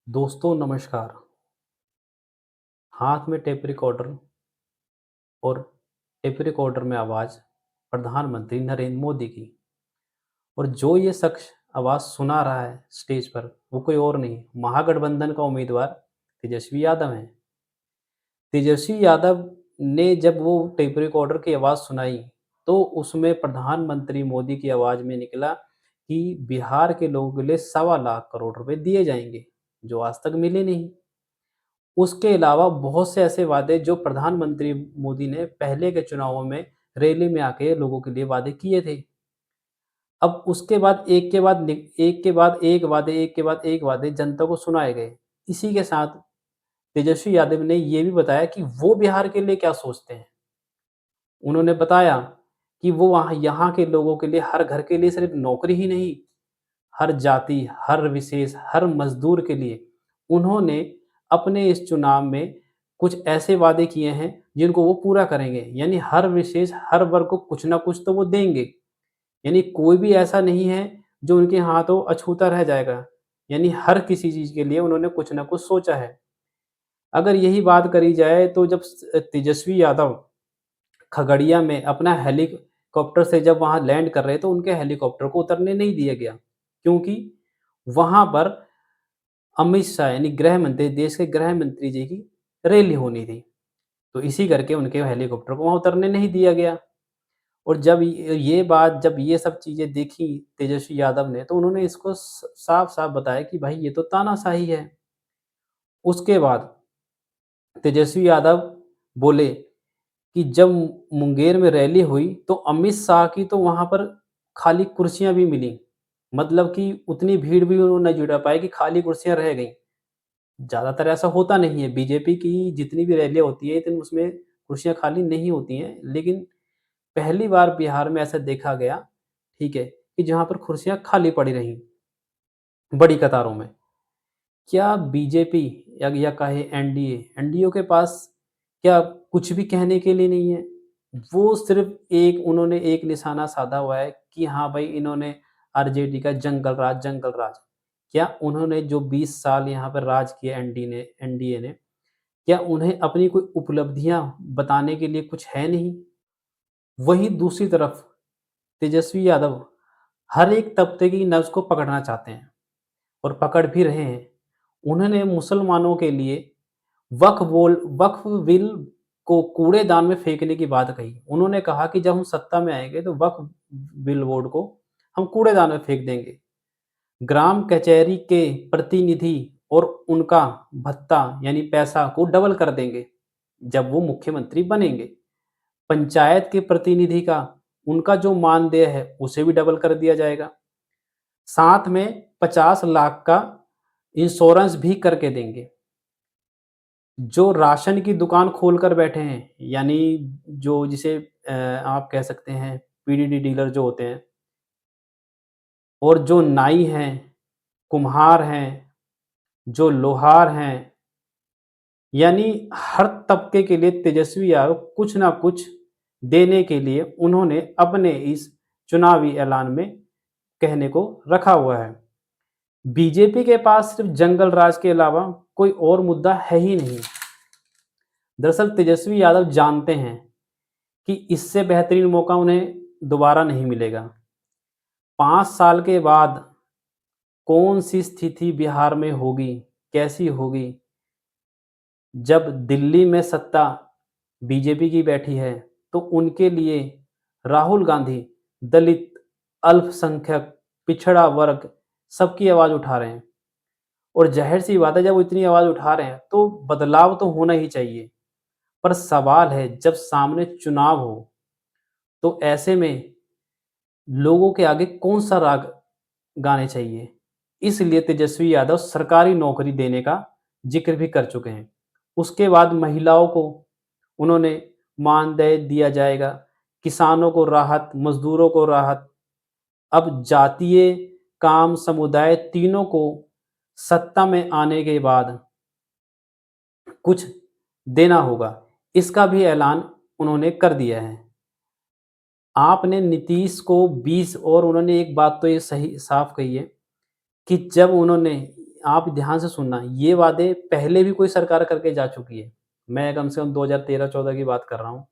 दोस्तों नमस्कार। हाथ में टेप रिकॉर्डर और टेप रिकॉर्डर में आवाज़ प्रधानमंत्री नरेंद्र मोदी की। और जो ये शख्स आवाज़ सुना रहा है स्टेज पर, वो कोई और नहीं, महागठबंधन का उम्मीदवार तेजस्वी यादव हैं। तेजस्वी यादव ने जब वो टेप रिकॉर्डर की आवाज़ सुनाई, तो उसमें प्रधानमंत्री मोदी की आवाज़ में निकला कि बिहार के लोगों के लिए सवा लाख करोड़ रुपए दिए जाएँगे, जो आज तक मिले नहीं। उसके अलावा बहुत से ऐसे वादे जो प्रधानमंत्री मोदी ने पहले के चुनावों में रैली में आके लोगों के लिए वादे किए थे। अब उसके बाद एक के बाद एक वादे जनता को सुनाए गए। इसी के साथ तेजस्वी यादव ने ये भी बताया कि वो बिहार के लिए क्या सोचते हैं। उन्होंने बताया कि वो वहाँ यहाँ के लोगों के लिए, हर घर के लिए सिर्फ़ नौकरी ही नहीं, हर जाति, हर विशेष, हर मज़दूर के लिए उन्होंने अपने इस चुनाव में कुछ ऐसे वादे किए हैं जिनको वो पूरा करेंगे। यानी हर विशेष, हर वर्ग को कुछ न कुछ तो वो देंगे। यानी कोई भी ऐसा नहीं है जो उनके हाथों अछूता रह जाएगा। यानी हर किसी चीज़ के लिए उन्होंने कुछ न कुछ सोचा है। अगर यही बात करी जाए तो जब तेजस्वी यादव खगड़िया में अपना हेलीकॉप्टर से जब वहाँ लैंड कर रहे, तो उनके हेलीकॉप्टर को उतरने नहीं दिया गया। क्योंकि वहाँ पर अमित शाह यानी गृह मंत्री, देश के गृह मंत्री जी की रैली होनी थी। तो इसी करके उनके हेलीकॉप्टर को वहाँ उतरने नहीं दिया गया। और जब ये सब चीज़ें देखी तेजस्वी यादव ने, तो उन्होंने इसको साफ-साफ बताया कि भाई ये तो तानाशाही है। उसके बाद तेजस्वी यादव बोले कि जब मुंगेर में रैली हुई, तो अमित शाह की तो वहाँ पर खाली कुर्सियाँ भी मिलीं। मतलब कि उतनी भीड़ भी उन्होंने नहीं जुटा पाए कि खाली कुर्सियाँ रह गईं। ज़्यादातर ऐसा होता नहीं है, बीजेपी की जितनी भी रैलियाँ होती हैं, इतनी उसमें कुर्सियाँ खाली नहीं होती हैं। लेकिन पहली बार बिहार में ऐसा देखा गया, ठीक है, कि जहाँ पर कुर्सियाँ खाली पड़ी रहीं, बड़ी कतारों में। क्या बीजेपी या कहें एनडीए, एनडीए के पास क्या कुछ भी कहने के लिए नहीं है? वो सिर्फ़ उन्होंने एक निशाना साधा हुआ है कि हाँ भाई, इन्होंने आरजेडी का जंगल राज, जंगल राज। क्या उन्होंने जो 20 साल यहाँ पर राज किया एनडीए ने, क्या उन्हें अपनी कोई उपलब्धियाँ बताने के लिए कुछ है नहीं? वहीं दूसरी तरफ तेजस्वी यादव हर एक तबके की नब्ज़ को पकड़ना चाहते हैं और पकड़ भी रहे हैं। उन्होंने मुसलमानों के लिए वक्फ बिल को कूड़ेदान में फेंकने की बात कही। उन्होंने कहा कि जब हम सत्ता में आएँगे तो वक्फ बिल बोर्ड को हम कूड़ेदान में फेंक देंगे। ग्राम कचहरी के प्रतिनिधि और उनका भत्ता यानी पैसा को डबल कर देंगे, जब वो मुख्यमंत्री बनेंगे। पंचायत के प्रतिनिधि का उनका जो मानदेय है, उसे भी डबल कर दिया जाएगा। साथ में 50 लाख का इंश्योरेंस भी करके देंगे। जो राशन की दुकान खोलकर बैठे हैं, यानी जो जिसे आप कह सकते हैं पीडीडी डीलर जो होते हैं, और जो नाई हैं, कुम्हार हैं, जो लोहार हैं, यानी हर तबके के लिए तेजस्वी यादव कुछ ना कुछ देने के लिए उन्होंने अपने इस चुनावी ऐलान में कहने को रखा हुआ है। बीजेपी के पास सिर्फ जंगल राज के अलावा कोई और मुद्दा है ही नहीं। दरअसल तेजस्वी यादव जानते हैं कि इससे बेहतरीन मौका उन्हें दोबारा नहीं मिलेगा। 5 साल के बाद कौन-सी स्थिति बिहार में होगी, कैसी होगी? जब दिल्ली में सत्ता बीजेपी की बैठी है, तो उनके लिए राहुल गांधी दलित, अल्पसंख्यक, पिछड़ा वर्ग सबकी आवाज़ उठा रहे हैं। और ज़ाहिर-सी बात है, जब वो इतनी आवाज़ उठा रहे हैं, तो बदलाव तो होना ही चाहिए। पर सवाल है, जब सामने चुनाव हो, तो ऐसे में लोगों के आगे कौन-सा राग गाने चाहिए? इसलिए तेजस्वी यादव सरकारी नौकरी देने का ज़िक्र भी कर चुके हैं। उसके बाद महिलाओं को उन्होंने मानदेय दिया जाएगा, किसानों को राहत, मज़दूरों को राहत। अब जातीय, काम, समुदाय तीनों को सत्ता में आने के बाद कुछ देना होगा। इसका भी ऐलान उन्होंने कर दिया है। आपने नीतीश को 20 और उन्होंने एक बात तो ये सही साफ कही है कि जब उन्होंने आप ध्यान से सुनना, ये वादे पहले भी कोई सरकार करके जा चुकी है। मैं कम से कम 2013-14 की बात कर रहा हूँ।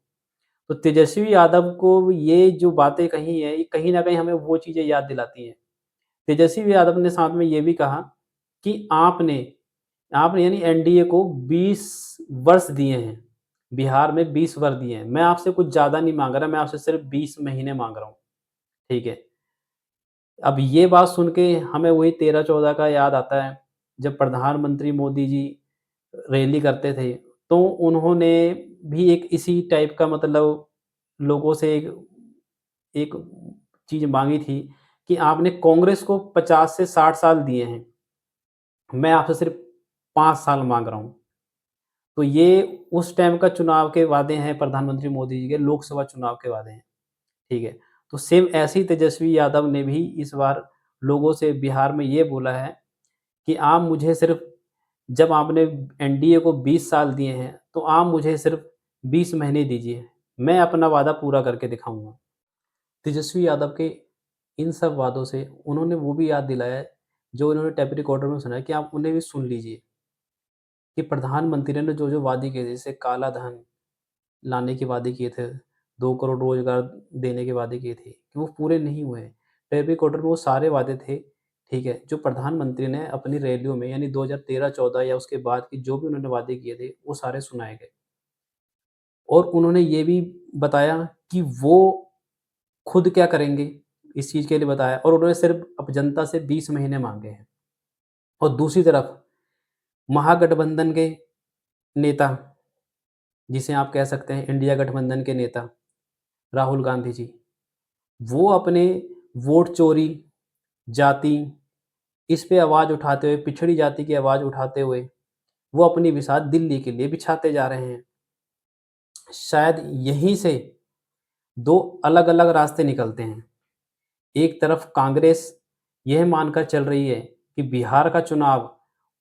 तो तेजस्वी यादव को ये जो बातें कही हैं, ये कहीं न कहीं हमें वो चीज़ें याद दिलाती हैं। तेजस्वी यादव ने साथ में ये भी कहा कि आपने आपने यानी एनडीए को 20 वर्ष दिए हैं। बिहार में 20 वर्ष दिए हैं। मैं आपसे कुछ ज़्यादा नहीं माँग रहा, मैं आपसे सिर्फ़ 20 महीने माँग रहा हूँ, ठीक है? अब ये बात सुन के हमें वही 13-14 का याद आता है, जब प्रधानमंत्री मोदी जी रैली करते थे, तो उन्होंने भी एक इसी टाइप का मतलब लोगों से एक एक चीज़ माँगी थी कि आपने कांग्रेस को 50 से 60 साल दिए हैं, मैं आपसे सिर्फ़ 5 साल माँग रहा हूँ। तो ये उस टाइम का चुनाव के वादे हैं प्रधानमंत्री मोदी जी के, लोकसभा चुनाव के वादे हैं, ठीक है? तो सेम ऐसे ही तेजस्वी यादव ने भी इस बार लोगों से बिहार में ये बोला है कि आप मुझे सिर्फ़ जब आपने एनडीए को 20 साल दिए हैं, तो आप मुझे सिर्फ़ 20 महीने दीजिए, मैं अपना वादा पूरा करके दिखाऊँगा। तेजस्वी यादव के इन सब वादों से उन्होंने वो भी याद दिलाया है, जो उन्होंने टेप रिकॉर्डर में सुना है कि आप उन्हें भी सुन लीजिए, कि प्रधानमंत्री ने जो-जो वादे किए थे, जैसे काला धन लाने के वादे किए थे, 2 करोड़ रोज़गार देने के वादे किए थे, कि वो पूरे नहीं हुए हैं। टेप रिकॉर्डर में वो सारे वादे थे, ठीक है, जो प्रधानमंत्री ने अपनी रैलियों में यानी 2013-14 या उसके बाद की जो भी उन्होंने वादे किए थे, वो सारे सुनाए गए। और उन्होंने ये भी बताया कि वो खुद क्या करेंगे, इस चीज़ के लिए बताया और उन्होंने सिर्फ़ अब जनता से 20 महीने माँगे हैं। और दूसरी तरफ महागठबंधन के नेता, जिसे आप कह सकते हैं इंडिया गठबंधन के नेता, राहुल गांधी जी, वो अपने वोट चोरी, जाति, इस पे आवाज़ उठाते हुए, पिछड़ी जाति की आवाज़ उठाते हुए, वो अपनी बिसात दिल्ली के लिए बिछाते जा रहे हैं। शायद यहीं से 2 अलग-अलग रास्ते निकलते हैं। एक तरफ कांग्रेस यह मानकर चल रही है कि बिहार का चुनाव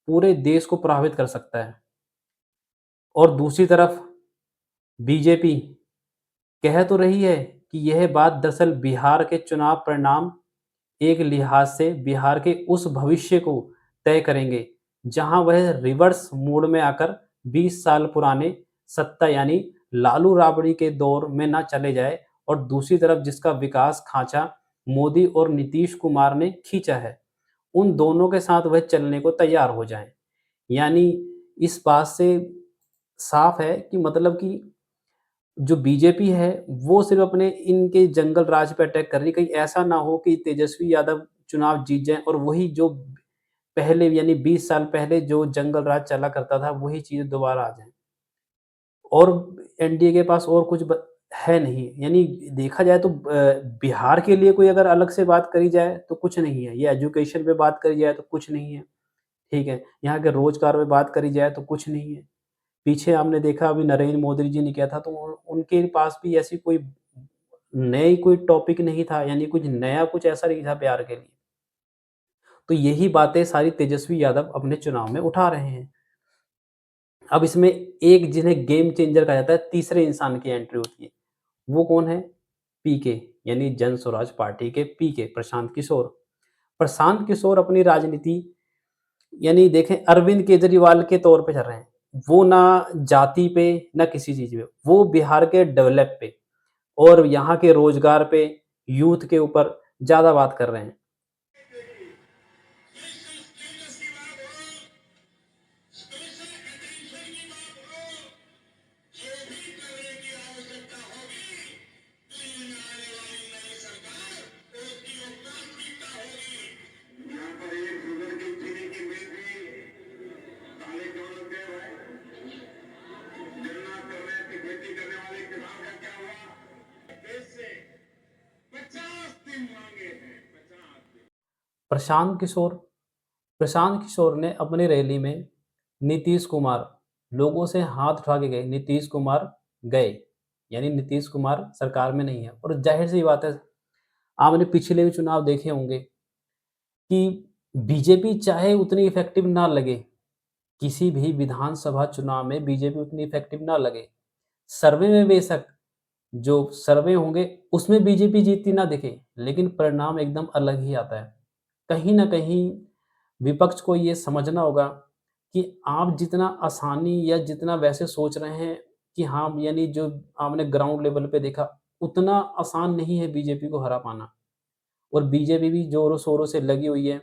पूरे देश को प्रभावित कर सकता है और दूसरी तरफ बीजेपी कह तो रही है कि यह बात दरअसल बिहार के चुनाव परिणाम एक लिहाज से बिहार के उस भविष्य को तय करेंगे, जहां वह रिवर्स मोड में आकर 20 साल पुराने सत्ता यानी लालू राबड़ी के दौर में ना चले जाए और दूसरी तरफ जिसका विकास खांचा मोदी और नीतीश कुमार ने खींचा है, उन दोनों के साथ वह चलने को तैयार हो जाएं। यानी इस बात से साफ है कि मतलब कि जो बीजेपी है, वो सिर्फ़ अपने इनके जंगल राज पे अटैक कर रही है। कहीं ऐसा ना हो कि तेजस्वी यादव चुनाव जीत जाएँ और वही जो पहले यानी 20 साल पहले जो जंगल राज चला करता था, वही चीज़ें दोबारा आ जाएँ। और एनडीए के पास और कुछ ब है नहीं। यानी देखा जाए तो बिहार के लिए कोई अगर अलग से बात करी जाए, तो कुछ नहीं है। या एजुकेशन पे बात करी जाए, तो कुछ नहीं है। ठीक है? यहाँ के रोज़गार पे बात करी जाए, तो कुछ नहीं है। पीछे हमने देखा अभी नरेंद्र मोदी जी ने किया था तो उनके पास भी ऐसी कोई नई कोई टॉपिक नहीं था यानी कुछ नया कुछ ऐसा नहीं था बिहार के लिए। तो यही बातें सारी तेजस्वी यादव अपने चुनाव में उठा रहे हैं। अब इसमें एक जिन्हें गेम चेंजर कहा जाता है, तीसरे इंसान की एंट्री होती है। वो कौन है? पीके यानी जन स्वराज पार्टी के पीके प्रशांत किशोर। प्रशांत किशोर अपनी राजनीति यानी देखें अरविंद केजरीवाल के तौर पे चल रहे हैं। वो ना जाति पे, ना किसी चीज़ पे, वो बिहार के डेवलप पे और यहाँ के रोज़गार पे, यूथ के ऊपर ज़्यादा बात कर रहे हैं। प्रशांत किशोर प्रशांत किशोर ने अपनी रैली में नीतीश कुमार लोगों से हाथ उठा के गए, नीतीश कुमार गए, यानी नीतीश कुमार सरकार में नहीं है और ज़ाहिर-सी बात है, आपने पिछले भी चुनाव देखे होंगे कि बीजेपी चाहे उतनी इफ़ेक्टिव ना लगे, किसी भी विधानसभा चुनाव में बीजेपी उतनी इफ़ेक्टिव ना लगे। सर्वे में बेशक जो सर्वे होंगे उसमें बीजेपी जीतती ना दिखे, लेकिन परिणाम एकदम अलग ही आता है। कहीं न कहीं विपक्ष को ये समझना होगा कि आप जितना आसानी या जितना वैसे सोच रहे हैं कि हाँ, यानी जो आपने ग्राउंड लेवल पे देखा, उतना आसान नहीं है बीजेपी को हरा पाना। और बीजेपी भी ज़ोरों-शोरों से लगी हुई है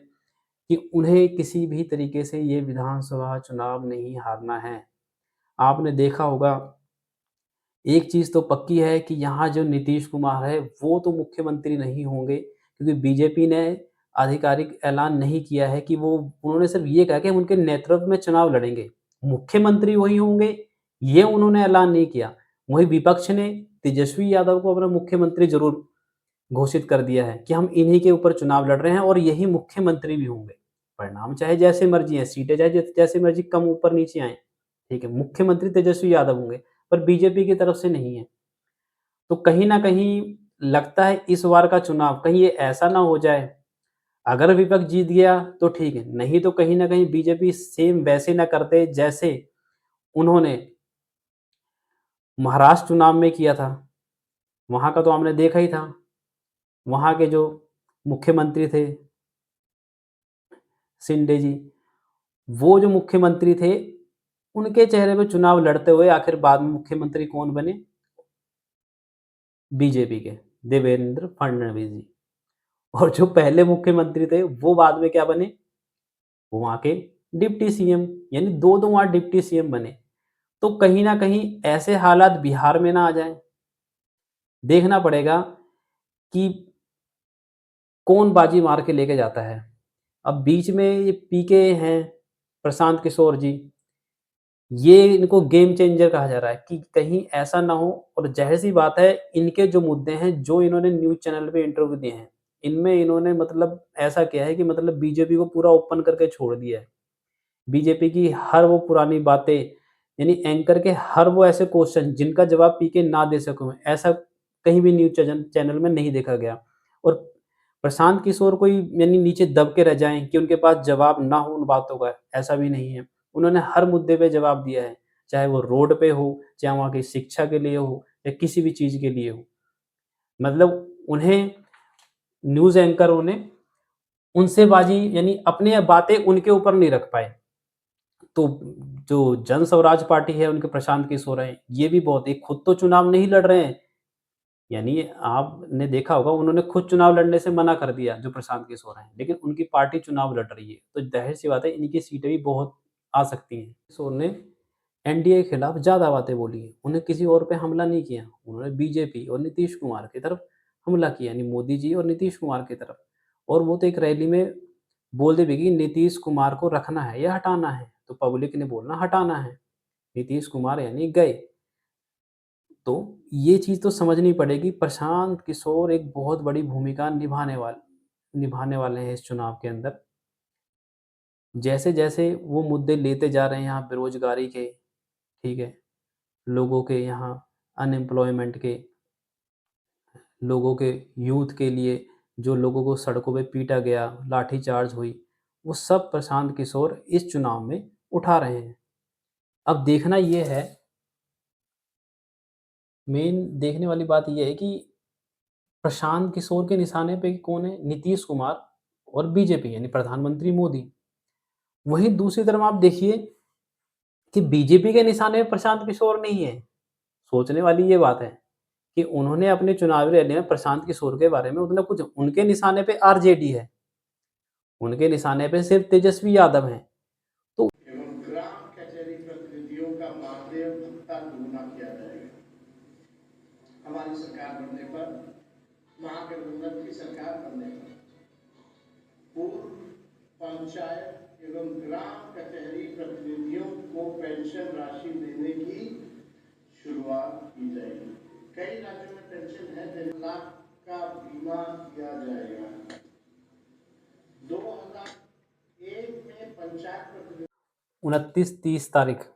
कि उन्हें किसी भी तरीके से ये विधानसभा चुनाव नहीं हारना है। आपने देखा होगा, एक चीज़ तो पक्की है कि यहाँ जो नीतीश कुमार है, वो तो मुख्यमंत्री नहीं होंगे, क्योंकि बीजेपी ने आधिकारिक ऐलान नहीं किया है कि वो, उन्होंने सिर्फ़ ये कहा कि हम उनके नेतृत्व में चुनाव लड़ेंगे। मुख्यमंत्री वही होंगे, ये उन्होंने ऐलान नहीं किया। वहीं विपक्ष ने तेजस्वी यादव को अपना मुख्यमंत्री ज़रूर घोषित कर दिया है कि हम इन्हीं के ऊपर चुनाव लड़ रहे हैं और यही मुख्यमंत्री भी होंगे। परिणाम चाहे जैसे मर्ज़ी हैं, सीटें चाहे जैसे मर्ज़ी कम ऊपर-नीचे आएँ, ठीक है? मुख्यमंत्री तेजस्वी यादव होंगे, पर बीजेपी की तरफ से नहीं है। तो कहीं न कहीं लगता है इस बार का चुनाव कहीं ये ऐसा ना हो जाए, अगर विपक्ष जीत गया तो ठीक है, नहीं तो कहीं न कहीं बीजेपी सेम वैसे ना कर दे जैसे उन्होंने महाराष्ट्र चुनाव में किया था। वहाँ का तो आपने देखा ही था। वहाँ के जो मुख्यमंत्री थे शिंदे जी, वो जो मुख्यमंत्री थे, उनके चेहरे पे चुनाव लड़ते हुए आखिर बाद में मुख्यमंत्री कौन बने? बीजेपी के, देवेंद्र फडणवीस जी। और जो पहले मुख्यमंत्री थे, वो बाद में क्या बने? वो वहाँ के डिप्टी सीएम, यानी 2-2 वहाँ डिप्टी सीएम बने। तो कहीं न कहीं ऐसे हालात बिहार में ना आ जाएँ। देखना पड़ेगा कि कौन बाजी मार के लेके जाता है। अब बीच में ये पीके हैं, प्रशांत किशोर जी, ये इनको गेम चेंजर कहा जा रहा है कि कहीं ऐसा ना हो, और ज़ाहिर-सी बात है, इनके जो मुद्दे हैं, जो इन्होंने न्यूज़ चैनल पे इंटरव्यू दिए हैं, इनमें इन्होंने मतलब ऐसा किया है कि मतलब बीजेपी को पूरा ओपन करके छोड़ दिया है। बीजेपी की हर वो पुरानी बातें, यानी एंकर के हर वो ऐसे क्वेश्चन जिनका जवाब पीके ना दे सके, ऐसा कहीं भी न्यूज़ चैनल में नहीं देखा गया। और प्रशांत किशोर कोई यानी नीचे दब के रह जाएँ कि उनके पास जवाब ना हो उन बातों का, ऐसा भी नहीं है। उन्होंने हर मुद्दे पे जवाब दिया है, चाहे वो रोड पे हो, चाहे वहाँ की शिक्षा के लिए हो, या किसी भी चीज़ के लिए हो। मतलब उन्हें न्यूज़ एंकरों ने उनसे बाजी, यानी अपनी बातें उनके ऊपर नहीं रख पाए। तो जो जन स्वराज पार्टी है, उनके प्रशांत किशोर हैं, ये भी बहुत, ये खुद तो चुनाव नहीं लड़ रहे हैं, यानी आपने देखा होगा उन्होंने खुद चुनाव लड़ने से मना कर दिया, जो प्रशांत किशोर हैं, लेकिन उनकी पार्टी चुनाव लड़ रही है, तो ज़ाहिर-सी बात है इनकी सीटें भी बहुत आ सकती हैं। किशोर ने एनडीए के खिलाफ ज़्यादा बातें बोली हैं, उन्हें किसी और पे हमला नहीं किया, उन्होंने बीजेपी और नीतीश कुमार की तरफ हमला किया, यानी मोदी जी और नीतीश कुमार की तरफ। और वो तो एक रैली में बोल दे भी कि नीतीश कुमार को रखना है या हटाना है, तो पब्लिक ने बोलना हटाना है, नीतीश कुमार यानी गए। तो ये चीज़ तो समझनी पड़ेगी, प्रशांत किशोर एक बहुत बड़ी भूमिका निभाने वाले हैं इस चुनाव के अंदर। जैसे-जैसे वो मुद्दे लेते जा रहे हैं यहाँ बेरोज़गारी के, ठीक है? लोगों के यहाँ अनएम्प्लॉयमेंट के, लोगों के यूथ के लिए जो लोगों को सड़कों पे पीटा गया, लाठीचार्ज हुई, वो सब प्रशांत किशोर इस चुनाव में उठा रहे हैं। अब देखना ये है, मेन देखने वाली बात ये है कि प्रशांत किशोर के निशाने पे कौन है? नीतीश कुमार और बीजेपी, यानी प्रधानमंत्री मोदी। वहीं दूसरी तरफ आप देखिए कि बीजेपी के निशाने पे प्रशांत किशोर नहीं है। सोचने वाली ये बात है कि उन्होंने अपने चुनावी रैली में प्रशांत किशोर के बारे में उतना कुछ, उनके निशाने पे आरजेडी है, उनके निशाने पे सिर्फ तेजस्वी यादव हैं। तो एवं ग्राम कचहरी प्रतिनिधियों का मानदेय भत्ता दुगुना किया जाएगा। हमारी सरकार बनने पर, महागठबंधन की सरकार बनने पर, पूर्व पंचायत एवं ग्राम कचहरी प्रतिनिधियों को पेंशन राशि देने की शुरुआत की जाएगी। कई राज्यों में पेंशन है, 1.5 लाख का बीमा किया जाएगा। 2001 में पंचायत प्रतिनिधि 29-30 तारीख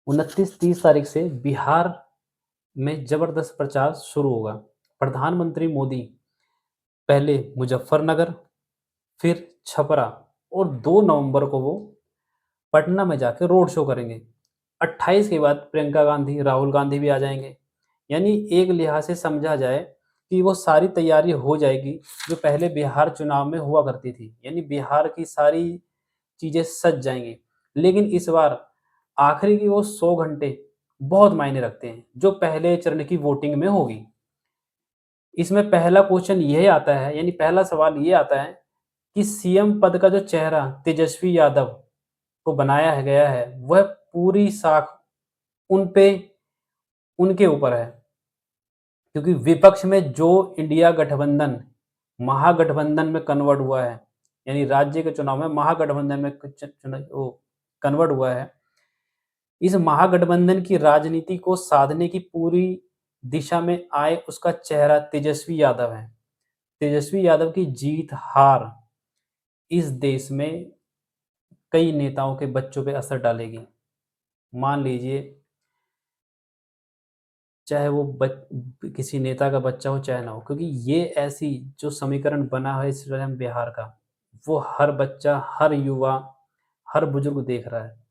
29-30 तारीख से बिहार में ज़बरदस्त प्रचार शुरू होगा। प्रधानमंत्री मोदी पहले मुज़फ्फरनगर, फिर छपरा, और 2 नवंबर को वो पटना में जाके रोड शो करेंगे। 28 के बाद प्रियंका गांधी, राहुल गांधी भी आ जाएँगे। यानी एक लिहाज से समझा जाए कि वो सारी तैयारी हो जाएगी जो पहले बिहार चुनाव में हुआ करती थी, यानी बिहार की सारी चीज़ें सज जाएँगी। लेकिन इस बार आखिरी की वो 100 घंटे बहुत मायने रखते हैं, जो पहले चरण की वोटिंग में होगी। इसमें पहला क्वेश्चन ये आता है, यानी पहला सवाल ये आता है कि सीएम पद का जो चेहरा तेजस्वी यादव को बनाया गया है, वह पूरी साख उन पे उनके ऊपर है। क्योंकि विपक्ष में जो इंडिया गठबंधन महागठबंधन में कन्वर्ट हुआ है, यानी राज्य के चुनाव में महागठबंधन में वो कन्वर्ट हुआ है। इस महागठबंधन की राजनीति को साधने की पूरी दिशा में आए उसका चेहरा तेजस्वी यादव है। तेजस्वी यादव की जीत हार इस देश में कई नेताओं के बच्चों पे असर डालेगी। मान लीजिए चाहे वो किसी नेता का बच्चा हो चाहे ना हो, क्योंकि ये ऐसी जो समीकरण बना है इस समय बिहार का, वो हर बच्चा, हर युवा, हर बुजुर्ग देख रहा है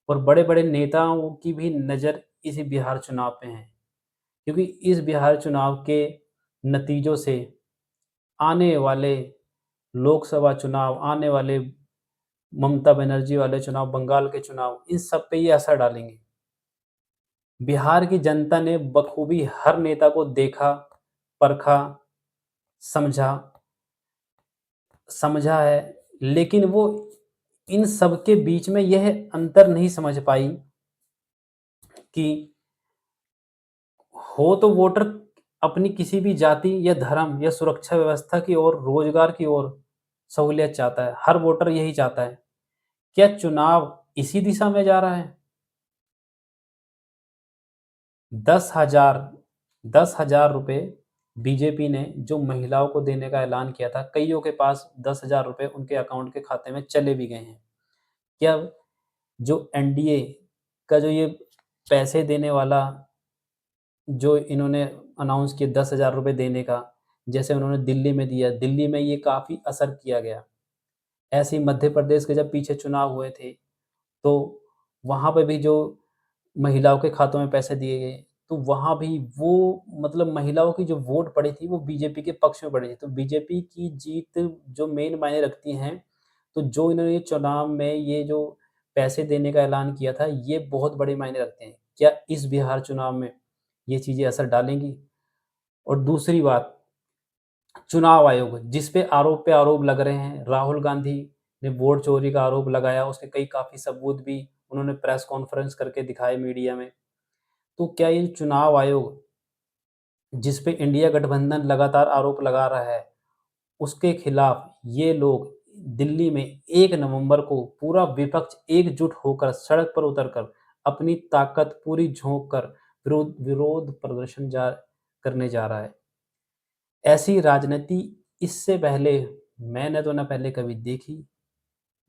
और बड़े-बड़े नेताओं की भी नज़र इसी बिहार चुनाव पे है। क्योंकि इस बिहार चुनाव के नतीजों से आने वाले लोकसभा चुनाव, आने वाले ममता बनर्जी वाले चुनाव, बंगाल के चुनाव, इन सब पे ये असर डालेंगे। बिहार की जनता ने बखूबी हर नेता को देखा, परखा, समझा समझा है, लेकिन वो इन सब के बीच में यह अंतर नहीं समझ पाई कि हो तो वोटर अपनी किसी भी जाति या धर्म या सुरक्षा व्यवस्था की ओर, रोजगार की ओर सहूलियत चाहता है। हर वोटर यही चाहता है। क्या चुनाव इसी दिशा में जा रहा है? 10,000 10,000 रुपए बीजेपी ने जो महिलाओं को देने का ऐलान किया था, कइयों के पास 10,000 रुपए उनके अकाउंट के खाते में चले भी गए हैं। क्या जो एनडीए का जो ये पैसे देने वाला जो इन्होंने अनाउंस किया 10,000 रुपए देने का, जैसे उन्होंने दिल्ली में दिया, दिल्ली में ये काफ़ी असर किया गया। ऐसे ही मध्य प्रदेश के जब पीछे चुनाव हुए थे, तो वहाँ पे भी जो महिलाओं के खातों में पैसे दिए गए, तो वहाँ भी वो मतलब महिलाओं की जो वोट पड़ी थी, वो बीजेपी के पक्ष में पड़ी थी। तो बीजेपी की जीत जो मेन मायने रखती हैं, तो जो इन्होंने चुनाव में ये जो पैसे देने का ऐलान किया था, ये बहुत बड़े मायने रखते हैं। क्या इस बिहार चुनाव में ये चीज़ें असर डालेंगी? और दूसरी बात, चुनाव आयोग जिस पे आरोप लग रहे हैं, राहुल गांधी ने वोट चोरी का आरोप लगाया, उसके कई काफ़ी सबूत भी उन्होंने प्रेस कॉन्फ्रेंस करके दिखाए मीडिया में। तो क्या ये चुनाव आयोग जिस पे इंडिया गठबंधन लगातार आरोप लगा रहा है, उसके खिलाफ ये लोग दिल्ली में 1 नवंबर को पूरा विपक्ष एकजुट होकर सड़क पर उतरकर अपनी ताकत पूरी झोंक कर विरोध विरोध प्रदर्शन करने जा रहा है। ऐसी राजनीति इससे पहले मैंने तो ना पहले कभी देखी,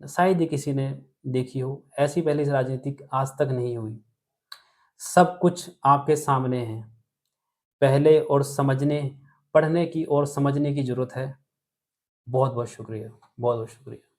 ना शायद ही किसी ने देखी हो। ऐसी पहले से राजनीति आज तक नहीं हुई। सब कुछ आपके सामने है। पहले और समझने, पढ़ने की और समझने की ज़रूरत है। बहुत-बहुत शुक्रिया। बहुत-बहुत शुक्रिया।